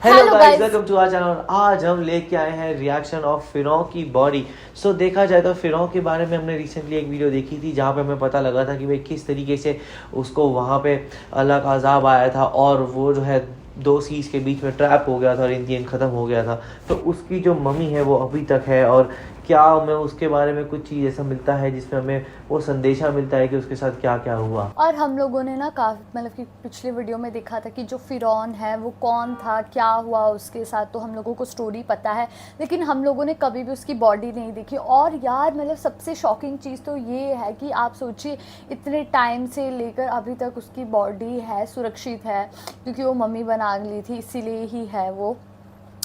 Hello hello guys, guys. Welcome to our channel. आज हम लेके आए हैं रिएक्शन ऑफ फिरौन की बॉडी। सो देखा जाए तो फिरौन के बारे में हमने रिसेंटली एक वीडियो देखी थी जहाँ पे हमें पता लगा था कि भाई किस तरीके से उसको वहाँ पे अल्लाह का अजाब आया था और वो जो है दो सीज के बीच में ट्रैप हो गया था और इन दी एंड ख़त्म हो गया था। तो उसकी जो मम्मी है वो अभी तक है और क्या हमें उसके बारे में कुछ चीज़ ऐसा मिलता है जिसमें हमें वो संदेशा मिलता है कि उसके साथ क्या क्या हुआ। और हम लोगों ने ना काफ़ी मतलब कि पिछले वीडियो में देखा था कि जो फिरौन है वो कौन था, क्या हुआ उसके साथ, तो हम लोगों को स्टोरी पता है, लेकिन हम लोगों ने कभी भी उसकी बॉडी नहीं देखी। और यार मतलब सबसे शॉकिंग चीज़ तो ये है कि आप सोचिए इतने टाइम से लेकर अभी तक उसकी बॉडी है, सुरक्षित है, क्योंकि वो मम्मी बना ली थी इसीलिए ही है वो।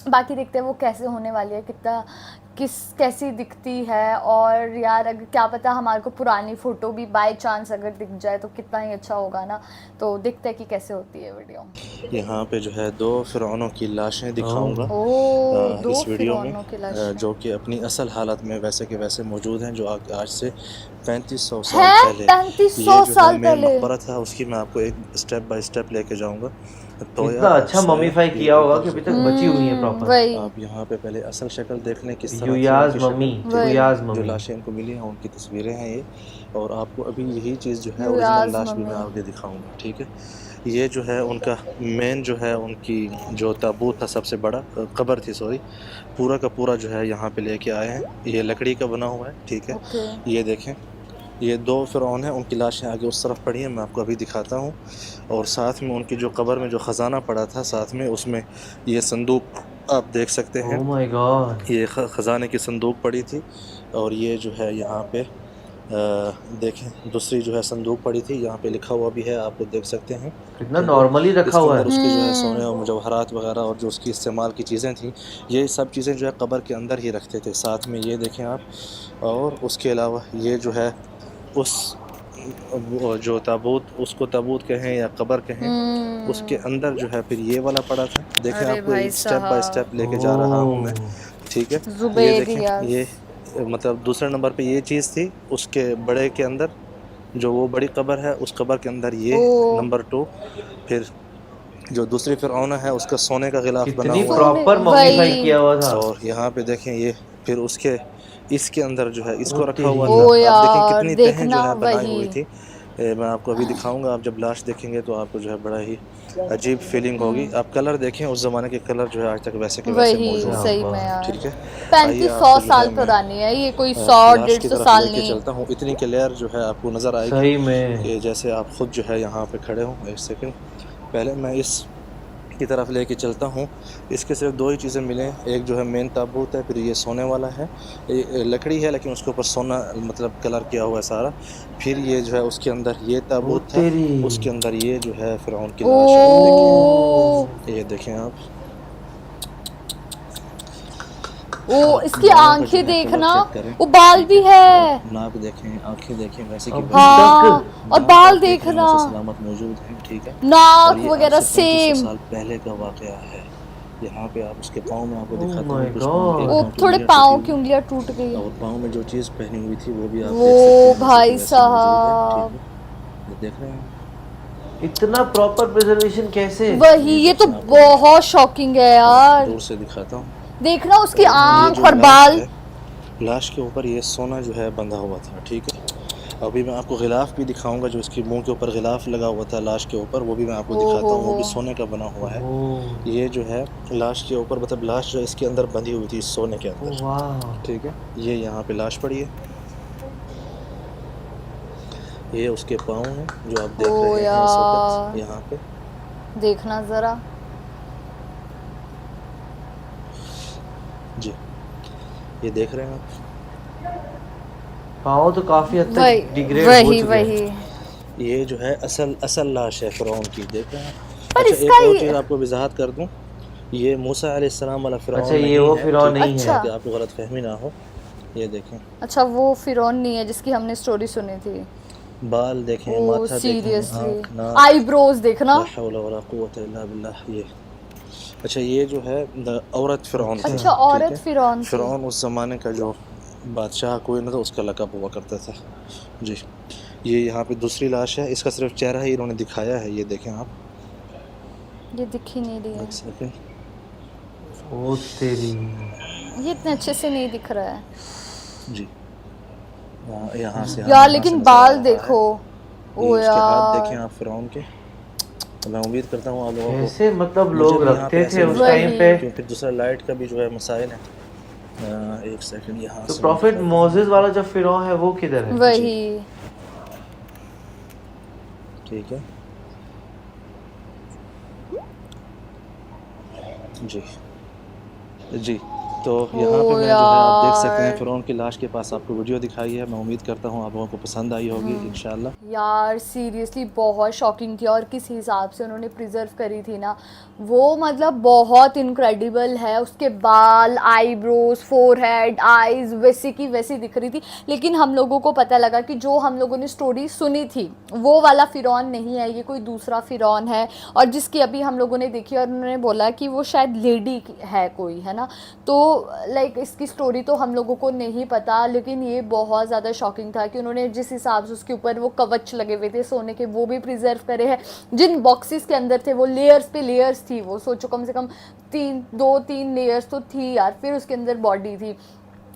बाकी देखते हैं वो कैसे होने वाली है, कितना कैसी दिखती है। और यार अगर क्या पता हमारे को पुरानी फ़ोटो भी बाय चांस अगर दिख जाए तो कितना ही अच्छा होगा ना। तो देखते हैं कि कैसे होती है वीडियो। यहाँ पे जो है दो फ़िरौनों की लाशें दिखाऊंगा ओ, दो इस वीडियो में, फिरौनों की लाशें जो कि अपनी असल हालत में वैसे के वैसे मौजूद हैं, जो आज से 3500 साल हैं, पहले। 3500 ये जो है साल मेन पहले। मकबरा था, उसकी मैं आपको एक स्टेप बाय स्टेप लेके जाऊंगा। इतना तोया और अच्छा सोया मम्मीफाई ये किया होगा कि ऊपर अभी जो तक है। बची हुई है प्रॉपर। वही आप यहाँ पे पहले असल शक्ल देख लें किस तरह थी युयाज उनकी मम्मी, शक्ल, ठीक है। वही युयाज जो मम्मी। लाशें इनको मिली हैं उनकी तस्वीरें हैं ये, और आपको अभी यही चीज़ जो है ओरिजिनल युयाज लाश भी मैं मम्मी। आगे दिखाऊंगा, ठीक है। ये जो है उनका मेन जो है उनकी जो ताबूत था, सबसे बड़ा कब्र थी, सॉरी, पूरा का पूरा जो है यहाँ पे लेके आए हैं। ये लकड़ी का बना हुआ है, ठीक है। ओके। ये देखें, ये दो फ़िरौन हैं, उनकी लाशें आगे उस तरफ पड़ी हैं, मैं आपको अभी दिखाता हूँ। और साथ में उनकी जो कब्र में जो ख़जाना पड़ा था, साथ में उसमें ये संदूक आप देख सकते हैं। Oh my God. ये ख़जाने की संदूक पड़ी थी, और ये जो है यहाँ पे देखें दूसरी जो है संदूक पड़ी थी, यहाँ पे लिखा हुआ भी है, आप लोग देख सकते हैं, कितना ठीक है। नॉर्मली रखा इसके हुआ अंदर है। उसके जो है सोने और मुजवहरात वगैरह और जो उसकी इस्तेमाल की चीज़ें थी, ये सब चीज़ें जो है कब्र के अंदर ही रखते थे। साथ में ये देखें आप, और उसके अलावा ये जो है उस वो जो ताबूत, उसको ताबूत कहें या कब्र कहें, उसके अंदर जो है फिर ये वाला पड़ा था। देखें, अरे आपको भाई एक स्टेप बाय स्टेप साहब, लेके जा रहा हूँ मैं, ओह। ठीक है। ये देखें, जुबेरियास। ये मतलब दूसरे नंबर पे ये चीज़ थी, उसके बड़े के अंदर जो वो बड़ी कब्र है, उस कब्र के अंदर ये ओ, नंबर 2। फिर जो दूसरी फ़िरऔन है उसका सोने का गिलाफ बना कितनी हुआ है। सोने प्रॉपर मम्मीफाई वही। किया हुआ था। और यहाँ पे देखें ये, फिर उसके इसके अंदर जो है ओ इसको रखा हुआ तेरी। था। ओ आप देखें यार कितनी तहें जो देखना है बनाई वही। हुई थी। मैं आपको अभी दिखाऊंगा, आप जब लाश देखेंगे तो आपको जो है बड़ा ही अजीब फीलिंग होगी। आप कलर देखें, उस ज़माने के कलर जो है आज तक वैसे के वैसे वही मौजूद क्या हैं, सही में बात। यार। ठीक है। आइए 3500 आपको जो साल है मैं पुरानी है ये, कोई 100 लाश की 150 तरफ साल लेके नहीं। चलता हूँ। इतनी क्लियर जो है आपको नज़र आएगी सही में। कि जैसे आप खुद जो है यहाँ पे खड़े हों। एक सेकंड, पहले मैं इस की तरफ लेके चलता हूँ। इसके सिर्फ दो ही चीज़ें मिलें, एक जो है मेन ताबूत है, फिर ये सोने वाला है, ये लकड़ी है लेकिन उसके ऊपर सोना मतलब कलर किया हुआ है सारा। फिर ये जो है उसके अंदर ये ओ ताबूत था, तेरी। उसके अंदर ये जो है फ़िरऔन की ओ, लाश है, आप ओ। देखें, ये देखें आप। इसकी बालों का जो आंखें है कलर देखना, चेक करें, वो बाल ठीक भी है। और है। नाक देखें, आंखें देखें, वैसे की अभी वैसे हैं। तक। हाँ, और दांत बाल आप देख रहे हैं देखना, वैसे सलामत मौजूद हैं, ठीक है। और नाक ये आज वगैरह से 3500 सेम। साल पहले का वाक़या है। यहाँ पे आप उसके पाँव में आपको ओह दिखाता हूँ, माय कुछ पाँव, एक वो गॉड। पाँव की थोड़े उंगलियाँ टूटी पाँव की हुई उंगलियां टूट गई। हैं, और पाँव में जो चीज़ पहनी हुई थी वो भी आप देख सकते वो हैं वैसे की भाई वैसे मौजूद है, ठीक साहब, है। ये देख रहे हैं इतना प्रॉपर प्रिजर्वेशन कैसे। वही, ये ये तो देखें, आपको मैं बहुत शॉकिंग है थोड़ा यार। दूर से दिखाता हूँ। देखना उसकी और ये आंख जो और लाश बाल। है, लाश के ऊपर ये सोना जो है बंधा हुआ था, ठीक है। अभी मैं आपको गिलाफ भी दिखाऊंगा, जो इसकी मुंह के ऊपर गिलाफ लगा हुआ था लाश के ऊपर, वो भी मैं आपको ओ दिखाता हूँ, वो हो। भी सोने का बना हुआ है। ओह। ये जो है लाश के ऊपर, मतलब लाश जो इसके अंदर बंधी हुई थी, इस सोने के ओह अंदर, वाह। ठीक है। ये यहाँ पे लाश पड़ी है, ये उसके पाँव हैं जो आप ओ देख रहे हैं इस वक्त यार, यहाँ पे। देखना जरा। जी, ये देख रहे हैं आप। पाँव तो काफी हद वही तक डिग्रेड हो वही चुके वही। हैं। ये जो है असल असल लाश है फ़िरौन की, देख रहे हैं आप। पर अच्छा, इसका एक और चीज़ ये, आपको वजाहत कर दूँ, ये मूसा अलैहिस्सलाम वाला अच्छा फ़िरौन ये नहीं वो है, फिरौन ठीक है, नहीं है। अच्छा ताकि आपको गलत फहमी ना हो। ये देखें, अच्छा, वो फिरौन नहीं है जिसकी हमने स्टोरी सुनी थी। बाल देखें, ओ माथा देखें, सीरियसली, आँख, नाक, आईब्रोज देखना। ला हौला वला कुव्वता इल्ला बिल्लाह। ये अच्छा, ये जो है औरत फ़िरौन अच्छा। थी, अच्छा, ठीक औरत है। फिरौन थी। फ़िरौन उस ज़माने का जो बादशाह कोई ना था, उसका लक़ब हुआ करता था। जी, ये यहाँ पे दूसरी लाश है, इसका सिर्फ चेहरा ही इन्होंने दिखाया है, ये देखें आप। ये दिख ही नहीं रही है। एक सेकंड, ओ तेरी, ये इतने अच्छे से नहीं दिख रहा है जी। यहाँ से यार, यहाँ से लेकिन नज़र आ बाल रहा देखो। है। ये ओ उसके हाथ देखें यार, आप फ़िरौन के। तो मैं उम्मीद करता हूँ आप लोगों को, कैसे मतलब मुझे लोग भी यहाँ पे रखते ऐसे थे उस नज़र टाइम आया, पे। वही। क्योंकि दूसरा लाइट का भी जो है मसाइल है। एक सेकंड, यहाँ तो से मैं प्रॉफिट दिखा दूँ मोजेस आपको। वाला जो फिरौन है वो किधर है? जी, वही। ठीक है जी। जी, तो यहाँ पे ओ मैं जो है आप देख सकते हैं यार। फ़िरौन की लाश के पास आपको वीडियो दिखाई है। मैं उम्मीद करता हूँ आप लोगों को पसंद आई होगी इंशाल्लाह। यार सीरियसली बहुत शॉकिंग थी, और किस हिसाब से उन्होंने प्रिजर्व करी थी ना, वो मतलब बहुत इनक्रेडिबल है। उसके बाल, आईब्रोज, फोरहेड, आईज वैसी की वैसी दिख रही थी। लेकिन हम लोगों को पता लगा कि जो हम लोगों ने स्टोरी सुनी थी वो वाला फिरौन नहीं है, ये कोई दूसरा फिरौन है। और जिसकी अभी हम लोगों ने देखी, और उन्होंने बोला कि वो शायद लेडी है कोई, है ना। तो लाइक इसकी स्टोरी तो हम लोगों को नहीं पता, लेकिन ये बहुत ज़्यादा शॉकिंग था कि उन्होंने जिस हिसाब से उसके ऊपर वो कवच लगे हुए थे सोने के, वो भी प्रिजर्व करे हैं। जिन बॉक्सेस के अंदर थे वो लेयर्स पे लेयर्स थी, वो सोचो कम से कम 3 लेयर्स तो थी यार। फिर उसके अंदर बॉडी थी,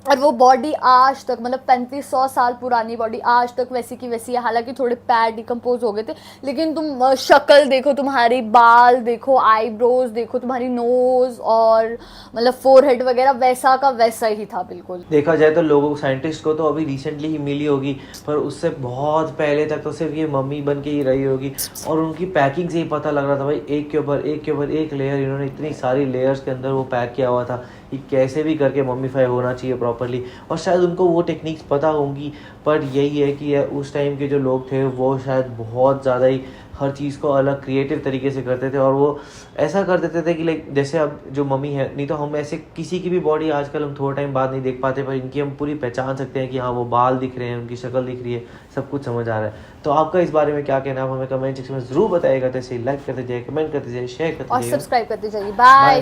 और वो बॉडी आज तक, मतलब 3500 साल पुरानी बॉडी आज तक वैसी की वैसी है। हालांकि थोड़े पैर डिकम्पोज हो गए थे, लेकिन तुम शक्ल देखो, तुम्हारी बाल देखो, आईब्रोज देखो, तुम्हारी नोज और मतलब फोरहेड वगैरह वैसा का वैसा ही था बिल्कुल। देखा जाए तो लोगों, साइंटिस्ट को तो अभी रिसेंटली ही मिली होगी, पर उससे बहुत पहले तक तो सिर्फ ये मम्मी बन के ही रही होगी। और उनकी पैकिंग से ही पता लग रहा था भाई, एक के ऊपर एक के ऊपर एक लेयर, इन्होंने इतनी सारी लेयर्स के अंदर वो पैक किया हुआ था कि कैसे भी करके मम्मीफाई होना चाहिए प्रॉपरली। और शायद उनको वो टेक्निक्स पता होंगी, पर यही है कि उस टाइम के जो लोग थे वो शायद बहुत ज़्यादा ही हर चीज़ को अलग क्रिएटिव तरीके से करते थे। और वो ऐसा कर देते थे कि लाइक जैसे अब जो मम्मी है, नहीं तो हम ऐसे किसी की भी बॉडी आजकल हम थोड़ा टाइम बाद नहीं देख पाते, पर इनकी हम पूरी पहचान सकते हैं कि हाँ वो बाल दिख रहे हैं, उनकी शक्ल दिख रही है, सब कुछ समझ आ रहा है। तो आपका इस बारे में क्या कहना है, हमें कमेंट सेक्शन में ज़रूर बताइएगा। तो इसे लाइक करते जाइए, कमेंट करते जाइए, शेयर करते और जाइए, सब्सक्राइब करते जाइए। बाय।